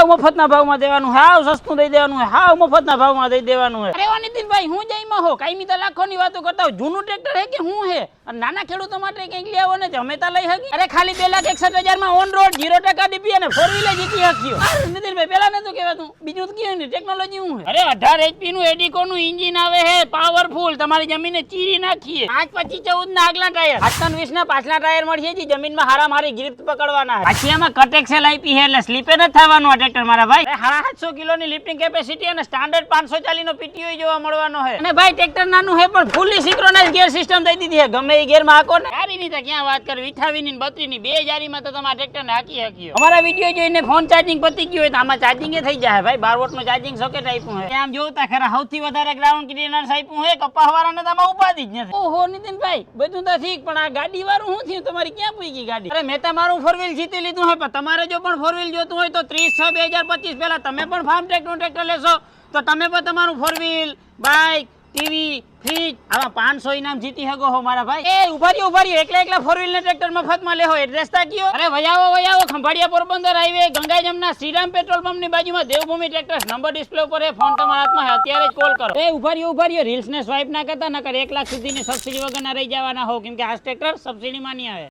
હાવ મફતના ભાવમાં દેવાનું, હાવ સસ્તું દઈ દેવાનું, હાવ મફતના ભાવમાં દઈ દેવાનું. અરે ઓ નીતિનભાઈ, હું જઈમાં હો કાઈ મી તો લાખોની વાતો કરતા હોય. જૂનું ટ્રેક્ટર હે કે હું હે? અને નાના ખેડૂતો માટે કંઈક લઈ આવો ને અમે તો લઈ હકી. અરે ખાલી 2,61,000 માં ઓન રોડ 0% ડીપી અને 4 વ્હીલર જીતી હક્યો. અરે નીતિનભાઈ પેલા નતું કહેવાતું, બીજું તો કહેવાય ને ટેકનોલોજી હું હે. અરે 18 HP નું એડિકો નું એન્જિન આવે હે, પાવરફુલ, તમારી જમીને ચીરી નાખીએ. 5-25-14 ના આગલા ટાયર, 8-20 ના પાછલા ટાયર મળશે જી. જમીનમાં હારામારી ગ્રીપ પકડવાના. પાછી આમાં કટ એક્સેલ આપી હે એટલે સ્લીપે ન થવાનું આ ટ્રેક્ટર મારા ભાઈ. 750 કિલોની લિફ્ટિંગ કેપેસિટી અને સ્ટાન્ડર્ડ 540 નો પીટીઓ જોવા મળવાનો છે. અને ભાઈ ટ્રેક્ટર નાનું હે પણ ફૂલી સિંક્રોનાઇઝ ગિયર સિસ્ટમ દઈ દીધી છે. ગમે એ ગિયર માં હાકો ને. ગાડી ની તો ક્યાં વાત કરવી, 28 ની 32 ની 2 જારીમાં તો તમારા ટ્રેક્ટર ને હાકી હક્યો. અમારા વિડિયો જોઈને ફોન ચાર્જિંગ પતી ગયું હોય તો આમાં ચાર્જિંગ એ થઈ જાય ભાઈ. 12 વોટ નું ચાર્જિંગ સોકેટ આપ્યું છે. આમ જોતા ખરા સૌથી વધારે ગ્રાઉન્ડ ક્લિયરન્સ આપ્યું છે. કપાસવાળાને તો આમાં ઉપાધી જ નથી. ઓહો નીતિનભાઈ, બધું તો ઠીક પણ આ ગાડી વાળું શું થયું? તમારી ક્યાં પૂગી ગાડી? અરે મેં તમારું 4 વ્હીલ જીતી લીધું છે, પણ તમારે જો પણ 4 વ્હીલ જોતું હોય તો 30/6/2025 પહેલા તમે પણ ફાર્મ ટ્રેક્ટર લેશો તો તમે પણ તમારું 4 વ્હીલ, બાઇક, ટીવી, ફ્રીજ આવા 500 ઇનામ જીતી શકો હો મારા ભાઈ. એ ઉભા રહ્યો એકલા 4 વ્હીલ ને ટ્રેક્ટર મફતમાં લેહો. એડ્રેસ તા કયો? અરે વયાવો Khambhalia Porbandar highway, Ganga Jamna Shriram petrol pump ની બાજુમાં દેવભૂમિ ટ્રેક્ટર્સ. નંબર ડિસ્પ્લે ઉપર હે, ફોન તમારા હાથમાં હે, અત્યારે જ કોલ કરો. એ ઉભા રહ્યો રીલ્સ ને સ્વાઇપ ના કરતા, નકર 1 લાખ સુધીની સબસિડી વગરના રહી જવાના હો, કેમ કે આ ટ્રેક્ટર સબસિડીમાં નહીં આવે.